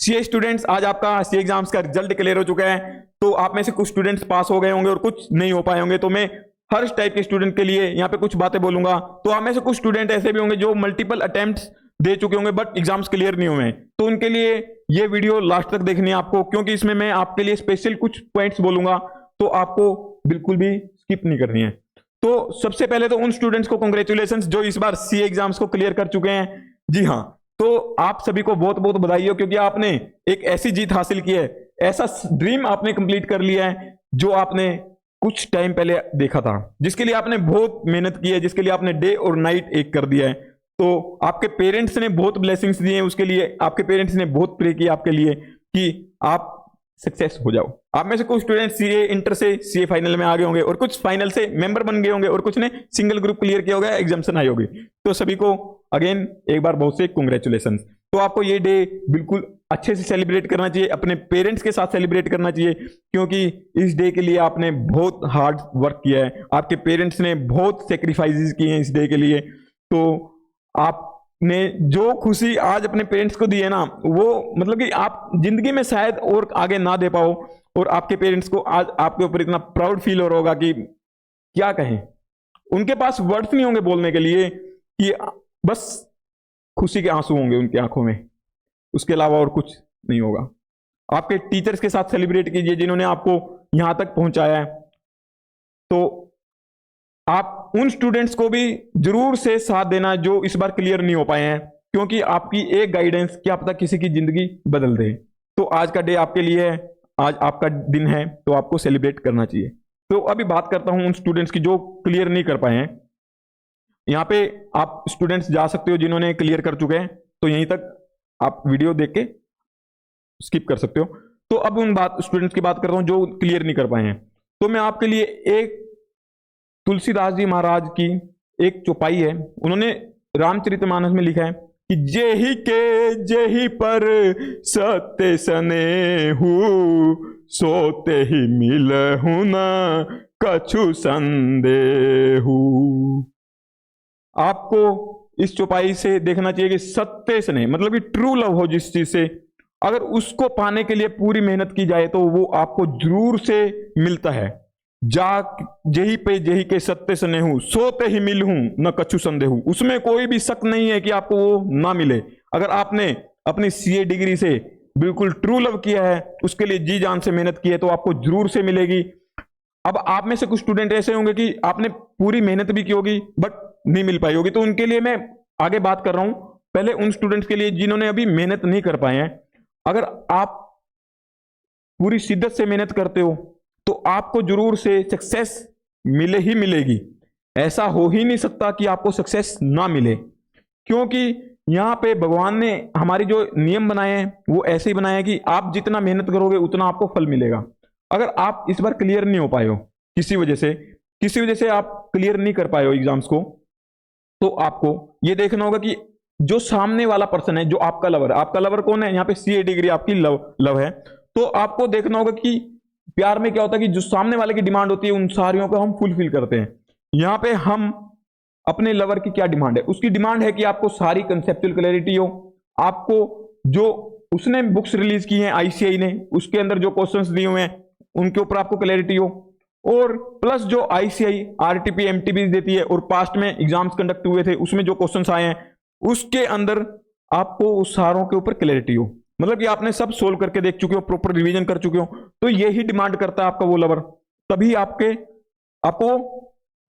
CA students, आज आपका CA exams का रिजल्ट क्लियर हो चुका है। तो आप में से कुछ स्टूडेंट्स पास हो गए होंगे और कुछ नहीं हो पाए होंगे। तो मैं हर टाइप के स्टूडेंट के लिए यहाँ पे कुछ बातें बोलूंगा। तो आप में से कुछ स्टूडेंट ऐसे भी होंगे जो मल्टीपल अटेम्प्ट्स दे चुके होंगे बट एग्जाम्स क्लियर नहीं हुए हैं। तो उनके लिए ये वीडियो लास्ट तक देखनी है आपको, क्योंकि इसमें मैं आपके लिए स्पेशल कुछ पॉइंट्स बोलूंगा, तो आपको बिल्कुल भी स्किप नहीं करनी है। तो सबसे पहले तो उन स्टूडेंट्स को कांग्रेचुलेशंस जो इस बार सीए एग्जाम्स को क्लियर कर चुके हैं। जी हाँ, तो आप सभी को बहुत बहुत बधाई हो, क्योंकि आपने एक ऐसी जीत हासिल की है, ऐसा ड्रीम आपने कंप्लीट कर लिया है जो आपने कुछ टाइम पहले देखा था, जिसके लिए आपने बहुत मेहनत की है, जिसके लिए आपने डे और नाइट एक कर दिया है। तो आपके पेरेंट्स ने बहुत ब्लेसिंग्स दिए हैं, उसके लिए आपके पेरेंट्स ने बहुत प्रे किया आपके लिए कि आप सक्सेस हो जाओ। आप में से कुछ स्टूडेंट सीए इंटर से सीए फाइनल में आ गए होंगे, और कुछ फाइनल से मेंबर बन गए होंगे, और कुछ ने सिंगल ग्रुप क्लियर किया होगा, एग्जामिनेशन आई होगी। तो सभी को अगेन एक बार बहुत से कांग्रेचुलेशन। तो आपको ये डे बिल्कुल अच्छे से सेलिब्रेट करना चाहिए, अपने पेरेंट्स के साथ सेलिब्रेट करना चाहिए, क्योंकि इस डे के लिए आपने बहुत हार्ड वर्क किया है, आपके पेरेंट्स ने बहुत सेक्रीफाइसेस किए हैं इस डे के लिए। तो आपने जो खुशी आज अपने पेरेंट्स को दी है ना, वो मतलब कि आप जिंदगी में शायद और आगे ना दे पाओ, और आपके पेरेंट्स को आज आपके ऊपर इतना प्राउड फील हो रहा होगा कि क्या कहें। उनके पास वर्ड्स नहीं होंगे बोलने के लिए, कि बस खुशी के आंसू होंगे उनकी आंखों में, उसके अलावा और कुछ नहीं होगा। आपके टीचर्स के साथ सेलिब्रेट कीजिए जिन्होंने आपको यहां तक पहुंचाया है। तो आप उन स्टूडेंट्स को भी जरूर से साथ देना जो इस बार क्लियर नहीं हो पाए हैं, क्योंकि आपकी एक गाइडेंस क्या पता किसी की जिंदगी बदल दे। तो आज का डे आपके लिए है, आज आपका दिन है, तो आपको सेलिब्रेट करना चाहिए। तो अभी बात करता हूं उन स्टूडेंट्स की जो क्लियर नहीं कर पाए हैं। यहाँ पे आप स्टूडेंट्स जा सकते हो जिन्होंने क्लियर कर चुके हैं, तो यहीं तक आप वीडियो देख के स्किप कर सकते हो। तो अब उन स्टूडेंट्स की बात करता हूं जो क्लियर नहीं कर पाए हैं। तो मैं आपके लिए एक तुलसीदास जी महाराज की एक चौपाई है, उन्होंने रामचरितमानस में लिखा है कि जेहि के जेहि पर सत्य स्नेहु, सोते ही मिलहु न कछु संदेहु। आपको इस चौपाई से देखना चाहिए कि सत्य स्नेह मतलब कि ट्रू लव हो जिस चीज से, अगर उसको पाने के लिए पूरी मेहनत की जाए तो वो आपको जरूर से मिलता है। जा जेहि पे जेहि के सत्य स्नेहु, सोते ही मिलहूं न कछु संदेहु। उसमें कोई भी शक नहीं है कि आपको वो ना मिले। अगर आपने अपनी सीए डिग्री से बिल्कुल ट्रू लव किया है, उसके लिए जी जान से मेहनत की है, तो आपको जरूर से मिलेगी। अब आप में से कुछ स्टूडेंट ऐसे होंगे कि आपने पूरी मेहनत भी की होगी बट नहीं मिल पाई होगी, तो उनके लिए मैं आगे बात कर रहा हूं। पहले उन स्टूडेंट्स के लिए जिन्होंने अभी मेहनत नहीं कर पाए हैं, अगर आप पूरी शिद्दत से मेहनत करते हो तो आपको जरूर से सक्सेस मिले ही मिलेगी। ऐसा हो ही नहीं सकता कि आपको सक्सेस ना मिले, क्योंकि यहां पे भगवान ने हमारी जो नियम बनाए हैं वो ऐसे ही बनाए हैं कि आप जितना मेहनत करोगे उतना आपको फल मिलेगा। अगर आप इस बार क्लियर नहीं हो पाए हो किसी वजह से आप क्लियर नहीं कर पाए हो एग्जाम्स को, तो आपको ये देखना होगा कि जो सामने वाला पर्सन है, जो आपका लवर कौन है, यहाँ पे सीए डिग्री आपकी लव है। तो आपको देखना होगा कि प्यार में क्या होता है कि जो सामने वाले की डिमांड होती है उन सारियों को हम फुलफिल करते हैं। यहां पे हम अपने लवर की क्या डिमांड है, उसकी डिमांड है कि आपको सारी कंसेप्चुअल क्लैरिटी हो, आपको जो उसने बुक्स रिलीज की हैं आईसीआई ने, उसके अंदर जो क्वेश्चंस दिए हुए हैं उनके ऊपर आपको क्लैरिटी हो, और प्लस जो आईसीआई आरटीपी एमटीबी देती है और पास्ट में एग्जाम्स कंडक्ट हुए थे उसमें जो क्वेश्चंस आए हैं उसके अंदर आपको उस सारों के ऊपर क्लैरिटी हो, मतलब कि आपने सब सोल्व करके देख चुके हो, प्रॉपर रिवीजन कर चुके हो। तो यही डिमांड करता है आपका वो लवर, तभी आपको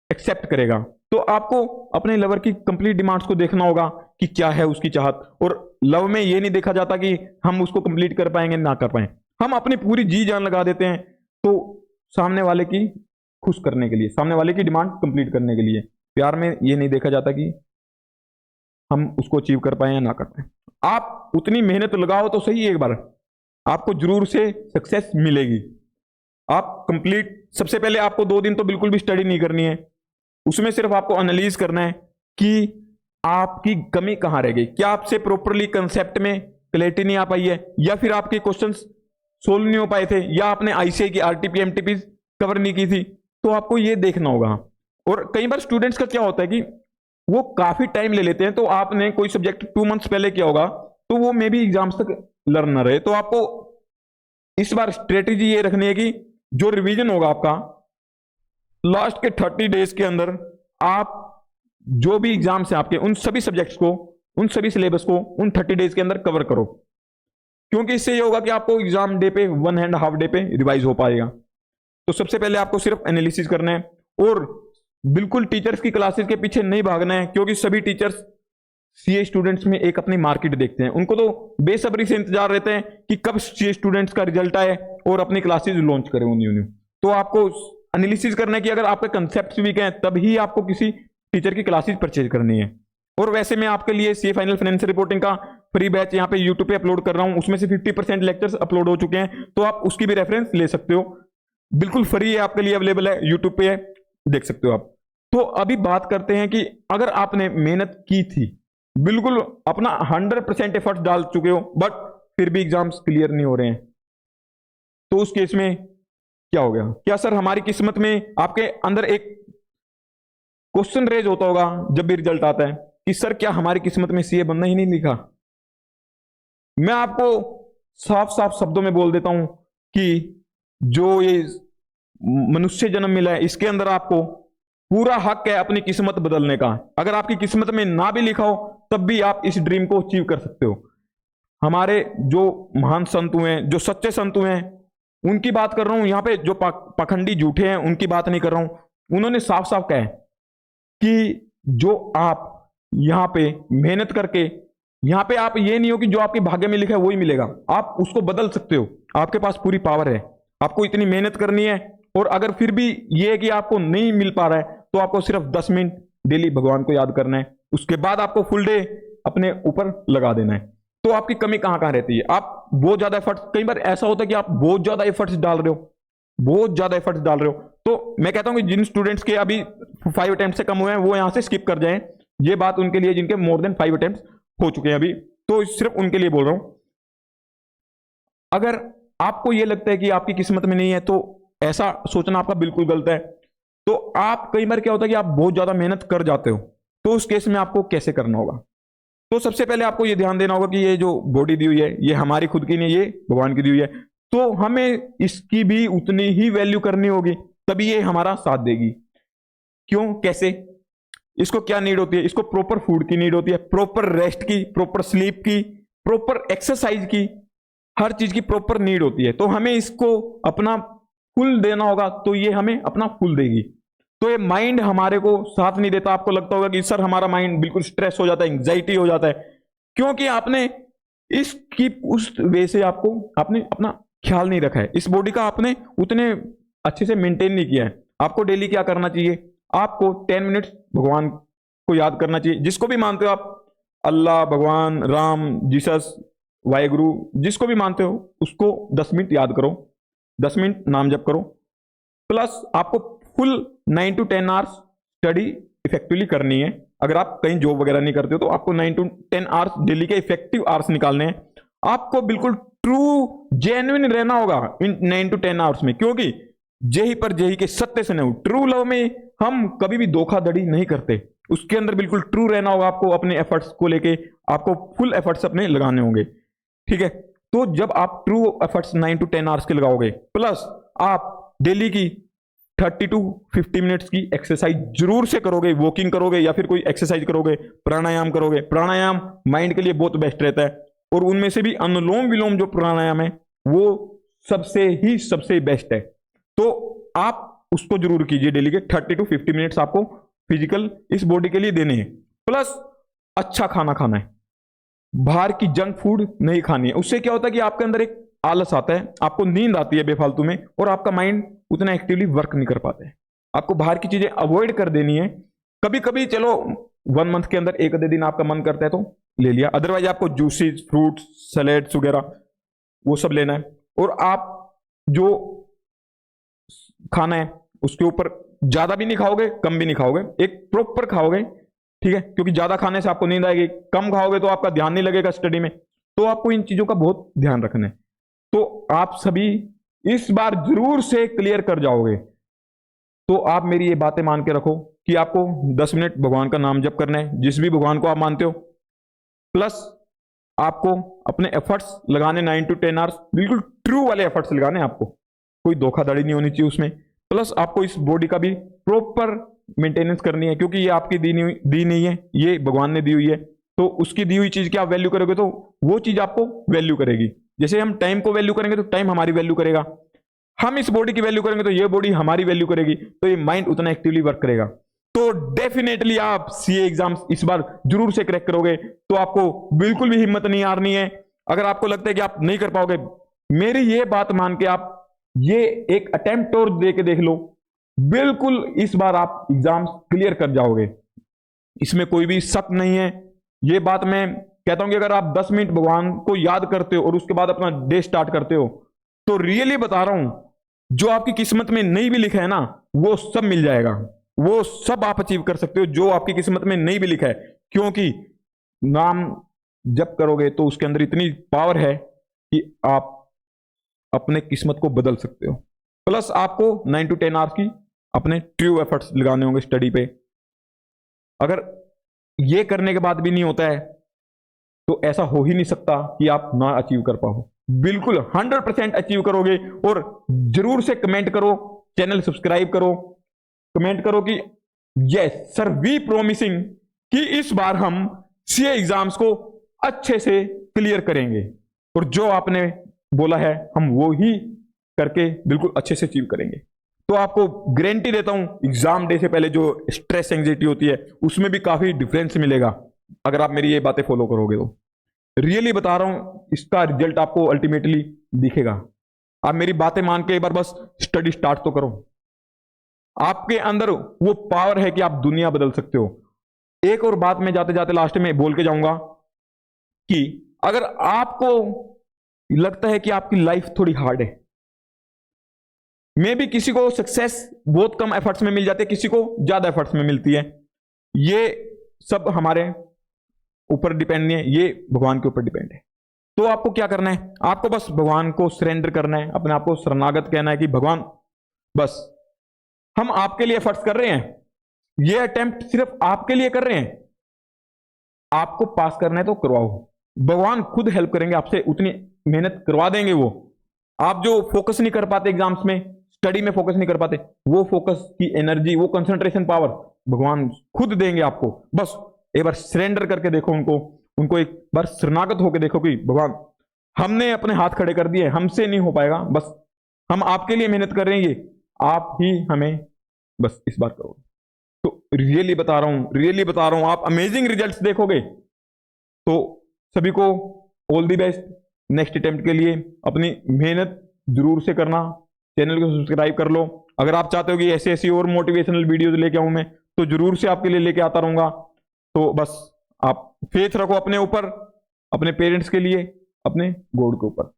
एक्सेप्ट करेगा। तो आपको अपने लवर की कंप्लीट डिमांड्स को देखना होगा कि क्या है उसकी चाहत। और लव में ये नहीं देखा जाता कि हम उसको कंप्लीट कर पाएंगे ना कर पाए, हम अपनी पूरी जी जान लगा देते हैं तो सामने वाले की खुश करने के लिए, सामने वाले की डिमांड कंप्लीट करने के लिए। प्यार में ये नहीं देखा जाता कि हम उसको अचीव कर पाए या ना कर पाए। आप उतनी मेहनत लगाओ तो सही, एक बार आपको जरूर से सक्सेस मिलेगी। आप कंप्लीट, सबसे पहले आपको 2 दिन तो बिल्कुल भी स्टडी नहीं करनी है, उसमें सिर्फ आपको एनालाइज करना है कि आपकी कमी कहां रह गई, क्या आपसे प्रॉपरली कंसेप्ट में क्लैरिटी नहीं आ पाई है, या फिर आपके क्वेश्चंस सोल्व नहीं हो पाए थे, या आपने आईसीआई की आरटीपी एमटीपी कवर नहीं की थी। तो आपको ये देखना होगा। और कई बार स्टूडेंट्स का क्या होता है कि वो काफी टाइम ले लेते हैं, तो आपने कोई सब्जेक्ट 2 मंथ्स पहले किया होगा तो वो मे बी एग्जाम्स तक लर्नर है, तो आपको इस बार स्ट्रेटेजी ये रखनी है कि जो रिवीजन होगा आपका लास्ट के 30 डेज के अंदर, आप जो भी एग्जाम्स हैं आपके, उन सभी सब्जेक्ट्स को, उन सभी सिलेबस को उन 30 डेज के अंदर कवर करो। क्योंकि इससे ये होगा कि आपको एग्जाम डे पे 1.5 डे पे रिवाइज हो पाएगा। तो सबसे पहले आपको सिर्फ एनालिसिस करना है और बिल्कुल टीचर्स की क्लासेस के पीछे नहीं भागना है, क्योंकि सभी टीचर्स सीए स्टूडेंट्स में एक अपनी मार्केट देखते हैं। उनको तो बेसब्री से इंतजार रहते हैं कि कब सीए स्टूडेंट्स का रिजल्ट आए और अपनी क्लासेस लॉन्च करें न्यू। तो आपको एनालिसिस करना है कि अगर आपके कंसेप्ट वीक हैं तभी आपको किसी टीचर की क्लासेस परचेज करनी है। और वैसे मैं आपके लिए सीए फाइनल फाइनेंशियल रिपोर्टिंग का फ्री बैच यहाँ पे यूट्यूब पे अपलोड कर रहा हूँ, उसमें से 50% लेक्चर्स अपलोड हो चुके हैं, तो आप उसकी भी रेफरेंस ले सकते हो। बिल्कुल फ्री है, आपके लिए अवेलेबल है, यूट्यूब पे है, देख सकते हो आप। तो अभी बात करते हैं कि अगर आपने मेहनत की थी, बिल्कुल अपना 100% एफर्ट डाल चुके हो, बट फिर भी एग्जाम्स क्लियर नहीं हो रहे हैं, तो उस केस में क्या हो गया? क्या सर हमारी किस्मत में, आपके अंदर एक क्वेश्चन रेज होता होगा जब भी रिजल्ट आता है कि सर क्या हमारी किस्मत में सीए बनना ही नहीं लिखा? मैं आपको साफ साफ शब्दों में बोल देता हूं कि जो ये मनुष्य जन्म मिला है, इसके अंदर आपको पूरा हक है अपनी किस्मत बदलने का। अगर आपकी किस्मत में ना भी लिखा हो तब भी आप इस ड्रीम को अचीव कर सकते हो। हमारे जो महान संत हुए हैं, जो सच्चे संत हुए हैं, उनकी बात कर रहा हूं यहाँ पे। जो पाखंडी झूठे हैं उनकी बात नहीं कर रहा हूं। उन्होंने साफ साफ कहा है कि जो आप यहाँ पे मेहनत करके, यहाँ पे आप ये नहीं हो कि जो आपके भाग्य में लिखा है वही मिलेगा, आप उसको बदल सकते हो। आपके पास पूरी पावर है, आपको इतनी मेहनत करनी है। और अगर फिर भी ये है कि आपको नहीं मिल पा रहा है तो आपको सिर्फ 10 मिनट डेली भगवान को याद करना है, उसके बाद आपको फुल डे अपने ऊपर लगा देना है। तो आपकी कमी कहां कहां रहती है? आप बहुत ज्यादा एफर्ट्स, कई बार ऐसा होता है कि आप बहुत ज्यादा एफर्ट्स डाल रहे हो, बहुत ज्यादा एफर्ट्स डाल रहे हो, तो मैं कहता हूं कि जिन स्टूडेंट्स के अभी 5 अटेम्प्ट से कम हुए हैं वो यहां से स्किप कर जाएं। ये बात उनके लिए जिनके मोर देन 5 अटेम्प्ट हो चुके हैं अभी, तो सिर्फ उनके लिए बोल रहा हूं। अगर आपको यह लगता है कि आपकी किस्मत में नहीं है तो ऐसा सोचना आपका बिल्कुल गलत है। तो आप, कई बार क्या होता है कि आप बहुत ज्यादा मेहनत कर जाते हो, तो उस केस में आपको कैसे करना होगा? तो सबसे पहले आपको यह ध्यान देना होगा कि ये जो बॉडी दी हुई है ये हमारी खुद की नहीं, ये भगवान की दी हुई है, तो हमें इसकी भी उतनी ही वैल्यू करनी होगी, तभी ये हमारा साथ देगी। क्यों, कैसे? इसको क्या नीड होती है? इसको प्रॉपर फूड की नीड होती है, प्रॉपर रेस्ट की, प्रॉपर स्लीप की, प्रॉपर एक्सरसाइज की, हर चीज की प्रॉपर नीड होती है। तो हमें इसको अपना फुल देना होगा, तो ये हमें अपना फुल देगी। तो ये माइंड हमारे को साथ नहीं देता। आपको लगता होगा कि सर हमारा माइंड बिल्कुल स्ट्रेस हो जाता है, एंग्जाइटी हो जाता है, क्योंकि आपने इसकी उस वे से आपने अपना ख्याल नहीं रखा है, इस बॉडी का आपने उतने अच्छे से मेंटेन नहीं किया है। आपको डेली क्या करना चाहिए? आपको 10 मिनट्स भगवान को याद करना चाहिए, जिसको भी मानते हो आप, अल्लाह, भगवान, राम, जीसस, वाहेगुरु, जिसको भी मानते हो उसको 10 मिनट याद करो, 10 मिनट नाम जप करो। प्लस आपको full 9 to 10 hours study effectively करनी है। अगर आप कहीं जॉब वगैरह नहीं करते हो तो आपको 9 to 10 आवर्स डेली के इफेक्टिव आवर्स निकालने हैं। आपको बिल्कुल ट्रू जेन्युइन रहना होगा इन 9 to 10 आवर्स में, क्योंकि जेही पर जेही के सत्य से नहीं। ट्रू लव में हम कभी भी धोखाधड़ी नहीं करते, उसके अंदर बिल्कुल ट्रू रहना होगा आपको। अपने एफर्ट्स को लेके आपको फुल एफर्ट्स अपने लगाने होंगे, ठीक है? तो जब आप ट्रू एफर्ट्स 9 to 10 आवर्स के लगाओगे, प्लस आप डेली की 30 to 50 मिनट्स की एक्सरसाइज जरूर से करोगे, वॉकिंग करोगे या फिर कोई एक्सरसाइज करोगे, प्राणायाम करोगे। प्राणायाम माइंड के लिए बहुत बेस्ट रहता है, और उनमें से भी अनुलोम विलोम जो प्राणायाम है वो सबसे बेस्ट है। तो आप उसको जरूर कीजिए। डेली के 30 to 50 मिनट्स आपको फिजिकल इस बॉडी के लिए देने हैं। प्लस अच्छा खाना खाना है, बाहर की जंक फूड नहीं खानी है। उससे क्या होता है कि आपके अंदर एक आलस आता है, आपको नींद आती है बेफालतू में, और आपका माइंड उतना एक्टिवली वर्क नहीं कर पाता है। आपको बाहर की चीजें अवॉइड कर देनी है। कभी कभी चलो 1 मंथ के अंदर एक आधे दिन आपका मन करता है तो ले लिया, अदरवाइज आपको जूसेस, फ्रूट्स, सैलेड्स वगैरह वो सब लेना है। और आप जो खाना है उसके ऊपर ज्यादा भी नहीं खाओगे, कम भी नहीं खाओगे, एक प्रॉपर खाओगे, ठीक है? क्योंकि ज्यादा खाने से आपको नींद आएगी, कम खाओगे तो आपका ध्यान नहीं लगेगा स्टडी में। तो आपको इन चीजों का बहुत ध्यान रखना है। तो आप सभी इस बार जरूर से क्लियर कर जाओगे। तो आप मेरी ये बातें मान के रखो कि आपको 10 मिनट भगवान का नाम जप करना है, जिस भी भगवान को आप मानते हो। प्लस आपको अपने एफर्ट्स लगाने 9 to 10 आवर्स, बिल्कुल ट्रू वाले एफर्ट्स लगाने आपको, कोई धोखाधड़ी नहीं होनी चाहिए उसमें। प्लस आपको इस बॉडी का भी प्रॉपर मेंटेनेंस करनी है, क्योंकि ये आपकी दी नहीं है, ये भगवान ने दी हुई है। तो उसकी दी हुई चीज की आप वैल्यू करोगे तो वो चीज आपको वैल्यू करेगी। जैसे हम टाइम को वैल्यू करेंगे तो टाइम हमारी वैल्यू करेगा, हम इस बॉडी की वैल्यू करेंगे तो ये बॉडी हमारी वैल्यू करेगी, तो ये माइंड उतना एक्टिवली वर्क करेगा। तो डेफिनेटली आप सीए एग्जाम्स इस बार जरूर से क्रैक करोगे। तो आपको बिल्कुल भी हिम्मत नहीं हारनी है। अगर आपको लगता है कि आप नहीं कर पाओगे, मेरी ये बात मान के आप ये एक अटेम्प्ट और दे के देख लो, बिल्कुल इस बार आप एग्जाम्स क्लियर कर जाओगे, इसमें कोई भी शक नहीं है। ये बात मैं कहता हूं कि अगर आप 10 मिनट भगवान को याद करते हो और उसके बाद अपना डे स्टार्ट करते हो, तो रियली बता रहा हूं, जो आपकी किस्मत में नहीं भी लिखा है ना, वो सब मिल जाएगा, वो सब आप अचीव कर सकते हो जो आपकी किस्मत में नहीं भी लिखा है। क्योंकि नाम जप करोगे तो उसके अंदर इतनी पावर है कि आप अपने किस्मत को बदल सकते हो। प्लस आपको 9 to 10 आवर्स की अपने ट्रू एफर्ट्स लगाने होंगे स्टडी पे। अगर ये करने के बाद भी नहीं होता है तो ऐसा हो ही नहीं सकता कि आप ना अचीव कर पाओ। बिल्कुल 100% अचीव करोगे। और जरूर से कमेंट करो, चैनल सब्सक्राइब करो, कमेंट करो कि यस सर वी प्रोमिसिंग कि इस बार हम सीए एग्जाम्स को अच्छे से क्लियर करेंगे, और जो आपने बोला है हम वो ही करके बिल्कुल अच्छे से अचीव करेंगे। तो आपको गारंटी देता हूं, एग्जाम डे से पहले जो स्ट्रेस एंग्जाइटी होती है उसमें भी काफी डिफरेंस मिलेगा अगर आप मेरी ये बातें फॉलो करोगे तो। रियली बता रहा हूं, इसका रिजल्ट आपको अल्टीमेटली दिखेगा। आप मेरी बातें मान के एक बार बस स्टडी स्टार्ट तो करो। आपके अंदर वो पावर है कि आप दुनिया बदल सकते हो। एक और बात मैं जाते जाते लास्ट में बोल के जाऊंगा कि अगर आपको लगता है कि आपकी लाइफ थोड़ी हार्ड है, मे भी किसी को सक्सेस बहुत कम एफर्ट्स में मिल जाती है, किसी को ज्यादा एफर्ट्स में मिलती है, ये सब हमारे ऊपर डिपेंड नहीं है, ये भगवान के ऊपर डिपेंड है। तो आपको क्या करना है, आपको बस भगवान को सरेंडर करना है, अपने आप को शरणागत कहना है कि भगवान बस हम आपके लिए एफर्ट्स कर रहे हैं, ये अटेम्प्ट सिर्फ आपके लिए कर रहे हैं, आपको पास करना है तो करवाओ, भगवान खुद हेल्प करेंगे आपसे, उतनी मेहनत करवा देंगे वो। आप जो फोकस नहीं कर पाते एग्जाम्स में, स्टडी में फोकस नहीं कर पाते, वो फोकस की एनर्जी, वो कंसंट्रेशन पावर भगवान खुद देंगे आपको। बस एक बार सरेंडर करके देखो उनको एक बार शरणागत होकर देखो कि भगवान हमने अपने हाथ खड़े कर दिए, हमसे नहीं हो पाएगा, बस हम आपके लिए मेहनत कर रहे हैं, ये आप ही हमें बस इस बार करो। तो रियली बता रहा हूं आप अमेजिंग रिजल्ट्स देखोगे। तो सभी को all the best next attempt के लिए। अपनी मेहनत जरूर से करना, चैनल को सब्सक्राइब कर लो। अगर आप चाहते हो कि ऐसी और मोटिवेशनल वीडियोज लेके आऊं मैं, तो जरूर से आपके लिए लेके आता रहूंगा। तो बस आप फेथ रखो अपने ऊपर, अपने पेरेंट्स के लिए, अपने गॉड के ऊपर।